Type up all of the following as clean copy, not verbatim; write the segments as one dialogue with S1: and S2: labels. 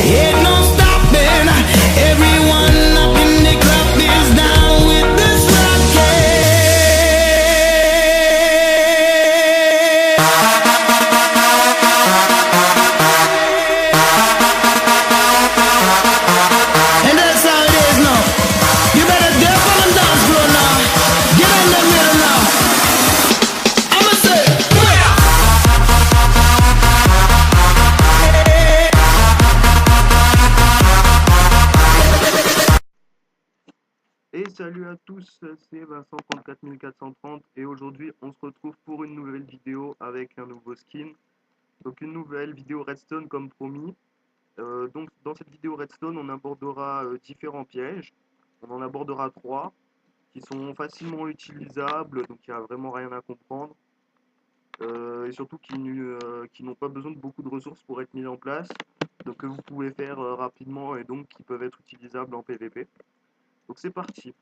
S1: Ain't no stopping. Everyone up in the club is down with this and that's how it is now. You better dip on the dance floor now. Get on the rhythm now. I'ma say,
S2: Et salut à tous, c'est Vincent 34430 et aujourd'hui on se retrouve pour une nouvelle vidéo avec un nouveau skin. Donc une nouvelle vidéo Redstone comme promis. Donc dans cette vidéo Redstone on abordera différents pièges. On en abordera 3 qui sont facilement utilisables, donc il n'y a vraiment rien à comprendre. Et surtout qui n'ont pas besoin de beaucoup de ressources pour être mis en place. Donc que vous pouvez faire rapidement et donc qui peuvent être utilisables en PvP. Donc c'est parti.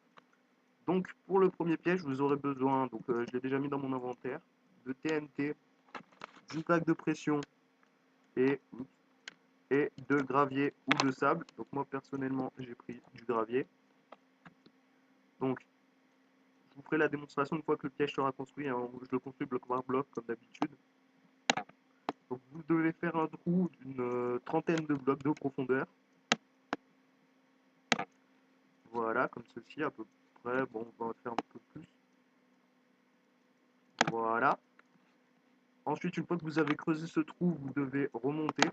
S2: Donc pour le premier piège, vous aurez besoin, donc je l'ai déjà mis dans mon inventaire, de TNT, d'une plaque de pression et de gravier ou de sable. Donc moi personnellement j'ai pris du gravier. Donc je vous ferai la démonstration une fois que le piège sera construit, hein. Je le construis bloc par bloc comme d'habitude. Donc vous devez faire un trou d'une trentaine de blocs de profondeur. Voilà, comme ceci à peu près, bon on va faire un peu plus. Voilà. Ensuite, une fois que vous avez creusé ce trou, vous devez remonter.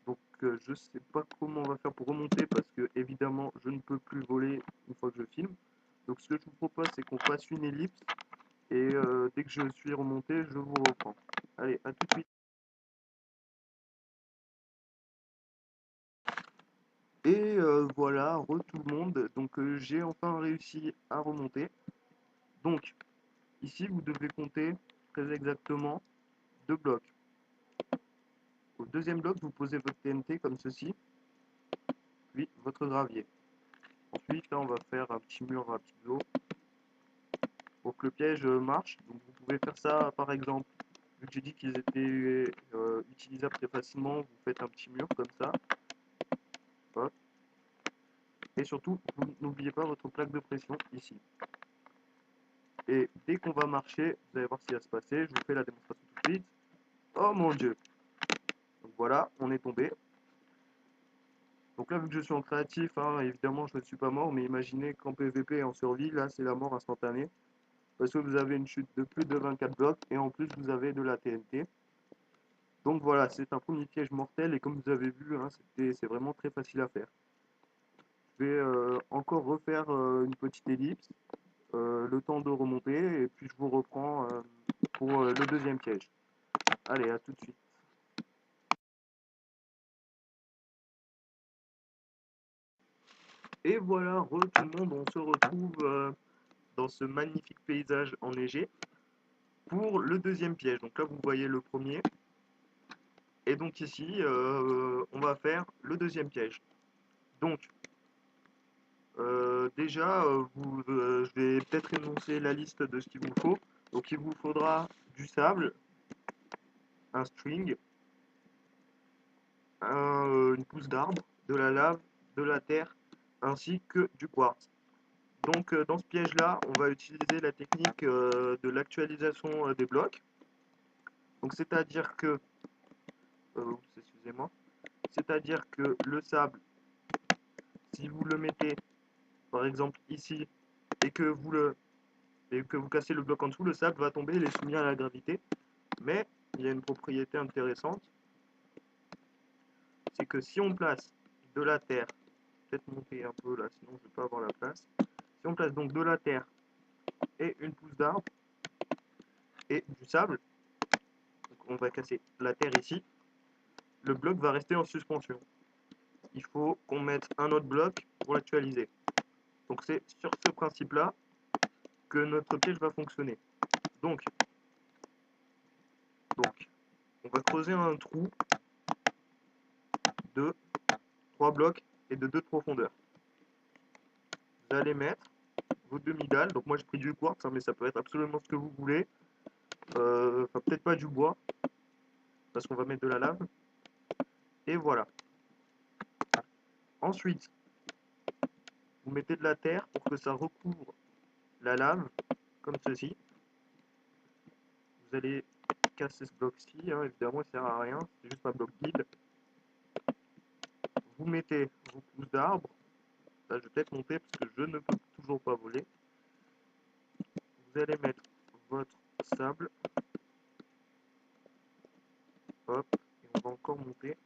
S2: Donc je sais pas comment on va faire pour remonter parce que évidemment je ne peux plus voler une fois que je filme. Donc ce que je vous propose c'est qu'on fasse une ellipse et dès que je suis remonté je vous reprends. Allez, à tout de suite. Et voilà, tout le monde. Donc j'ai enfin réussi à remonter. Donc ici vous devez compter très exactement 2 blocs. Au deuxième bloc vous posez votre TNT comme ceci, puis votre gravier. Ensuite là on va faire un petit mur rapido pour que le piège marche. Donc vous pouvez faire ça par exemple, vu que j'ai dit qu'ils étaient utilisables très facilement, vous faites un petit mur comme ça. Hop. Et surtout, vous n'oubliez pas votre plaque de pression ici. Et dès qu'on va marcher, vous allez voir ce qui va se passer. Je vous fais la démonstration tout de suite. Oh mon dieu! Donc voilà, on est tombé. Donc là, vu que je suis en créatif, hein, évidemment, je ne suis pas mort, mais imaginez qu'en PvP et en survie, là, c'est la mort instantanée. Parce que vous avez une chute de plus de 24 blocs et en plus, vous avez de la TNT. Donc voilà, c'est un premier piège mortel et comme vous avez vu, hein, c'est vraiment très facile à faire. Je vais encore refaire une petite ellipse, le temps de remonter et puis je vous reprends pour le deuxième piège. Allez, à tout de suite. Et voilà, tout le monde, on se retrouve dans ce magnifique paysage enneigé pour le deuxième piège. Donc là, vous voyez le premier. Et donc ici, on va faire le deuxième piège. Donc, déjà, je vais peut-être énoncer la liste de ce qu'il vous faut. Donc il vous faudra du sable, un string, une pousse d'arbre, de la lave, de la terre, ainsi que du quartz. Donc dans ce piège-là, on va utiliser la technique de l'actualisation des blocs. Donc c'est-à-dire que, excusez-moi, c'est-à-dire que le sable, si vous le mettez par exemple ici et que vous cassez le bloc en dessous, le sable va tomber, il est soumis à la gravité. Mais il y a une propriété intéressante, c'est que si on place de la terre, peut-être monter un peu là, sinon je ne vais pas avoir la place. Si on place donc de la terre et une pousse d'arbre et du sable, donc on va casser la terre ici, le bloc va rester en suspension. Il faut qu'on mette un autre bloc pour l'actualiser. Donc c'est sur ce principe-là que notre piège va fonctionner. Donc, on va creuser un trou de 3 blocs et de 2 de profondeur. Vous allez mettre vos demi-dalles. Donc moi j'ai pris du quartz, hein, mais ça peut être absolument ce que vous voulez. Enfin peut-être pas du bois, parce qu'on va mettre de la lave. Et voilà. Ensuite, vous mettez de la terre pour que ça recouvre la lave, comme ceci. Vous allez casser ce bloc-ci, hein, évidemment il sert à rien, c'est juste un bloc vide. Vous mettez vos pousses d'arbres. Là je vais peut-être monter parce que je ne peux toujours pas voler. Vous allez mettre votre sable. Hop, et on va encore monter.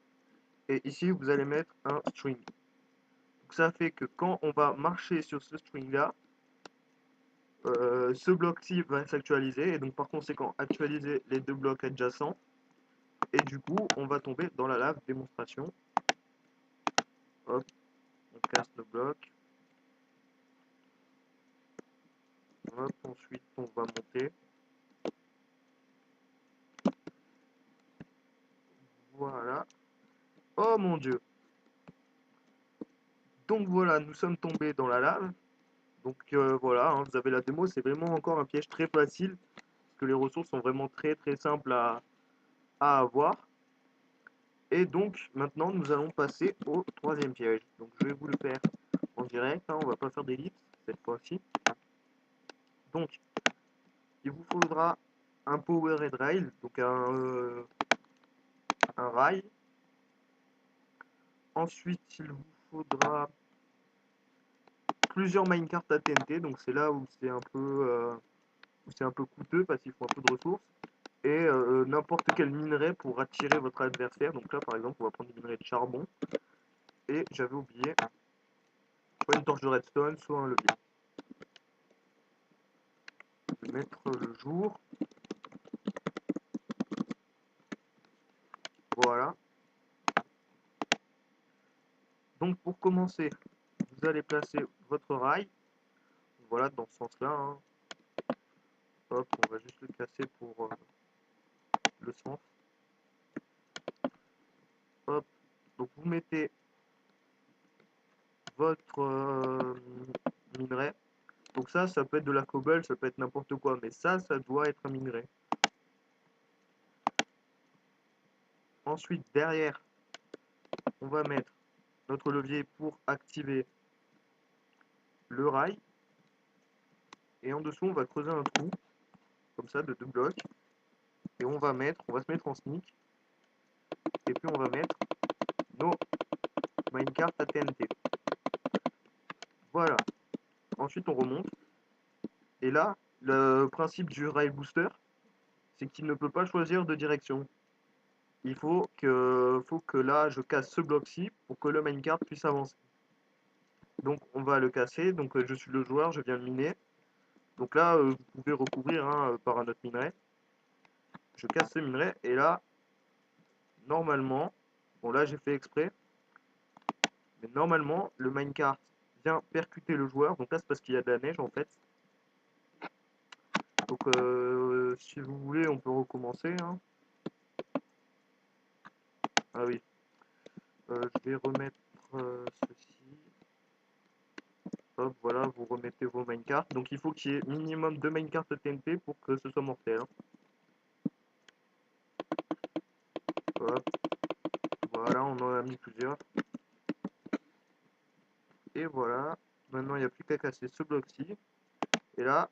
S2: Et ici vous allez mettre un string. Donc ça fait que quand on va marcher sur ce string là, ce bloc-ci va s'actualiser et donc par conséquent actualiser les deux blocs adjacents. Et du coup, on va tomber dans la lave. Démonstration. Hop, on casse le bloc. Hop, ensuite on va monter. Voilà. Oh mon dieu. Donc voilà, nous sommes tombés dans la lave. Donc voilà, hein, vous avez la démo, c'est vraiment encore un piège très facile. Parce que les ressources sont vraiment très simples à avoir. Et donc maintenant nous allons passer au troisième piège. Donc je vais vous le faire en direct, hein, on va pas faire d'ellipse cette fois-ci. Donc il vous faudra un powered rail, donc un rail. Ensuite il vous faudra plusieurs minecarts à TNT, donc c'est là où c'est un peu coûteux parce qu'il faut un peu de ressources. Et n'importe quel minerai pour attirer votre adversaire. Donc là par exemple on va prendre des minerais de charbon. Et j'avais oublié, soit une torche de redstone, soit un levier. Je vais mettre le jour. Voilà. Donc pour commencer, vous allez placer votre rail. Voilà, dans ce sens-là. Hein. Hop, on va juste le casser pour le sens. Hop. Donc vous mettez votre minerai. Donc ça peut être de la cobble, ça peut être n'importe quoi, mais ça doit être un minerai. Ensuite, derrière, on va mettre notre levier pour activer le rail. Et en dessous, on va creuser un trou, comme ça, de 2 blocs. Et on va se mettre en sneak. Et puis on va mettre nos minecarts à TNT. Voilà. Ensuite, on remonte. Et là, le principe du rail booster, c'est qu'il ne peut pas choisir de direction. Il faut que là, je casse ce bloc-ci pour que le minecart puisse avancer. Donc, on va le casser. Donc, je suis le joueur, je viens le miner. Donc là, vous pouvez recouvrir hein, par un autre minerai. Je casse ce minerai. Et là, normalement, bon là, j'ai fait exprès. Mais normalement, le minecart vient percuter le joueur. Donc là, c'est parce qu'il y a de la neige en fait. Donc, si vous voulez, on peut recommencer. Hein. Ah oui. Je vais remettre ceci. Hop, voilà, vous remettez vos minecarts. Donc il faut qu'il y ait minimum 2 minecarts TNT pour que ce soit mortel. Hein. Hop. Voilà, on en a mis plusieurs. Et voilà. Maintenant, il n'y a plus qu'à casser ce bloc-ci. Et là,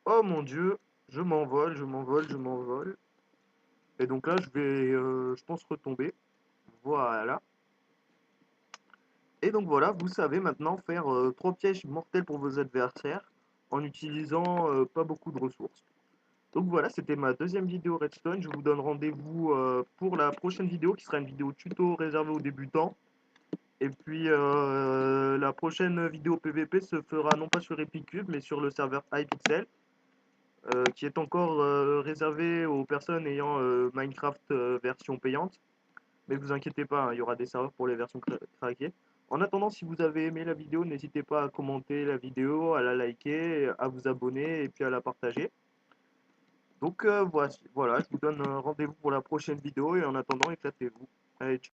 S2: oh mon dieu, je m'envole, je m'envole, je m'envole. Et donc là, je vais, je pense, retomber. Voilà. Et donc voilà, vous savez maintenant faire 3 pièges mortels pour vos adversaires en utilisant pas beaucoup de ressources. Donc voilà, c'était ma deuxième vidéo Redstone. Je vous donne rendez-vous pour la prochaine vidéo qui sera une vidéo tuto réservée aux débutants. Et puis la prochaine vidéo PVP se fera non pas sur Epicube mais sur le serveur Hypixel qui est encore réservé aux personnes ayant Minecraft version payante. Mais vous inquiétez pas, hein, il y aura des serveurs pour les versions craquées. En attendant, si vous avez aimé la vidéo, n'hésitez pas à commenter la vidéo, à la liker, à vous abonner et puis à la partager. Donc voilà, je vous donne rendez-vous pour la prochaine vidéo et en attendant, éclatez-vous. Allez, ciao.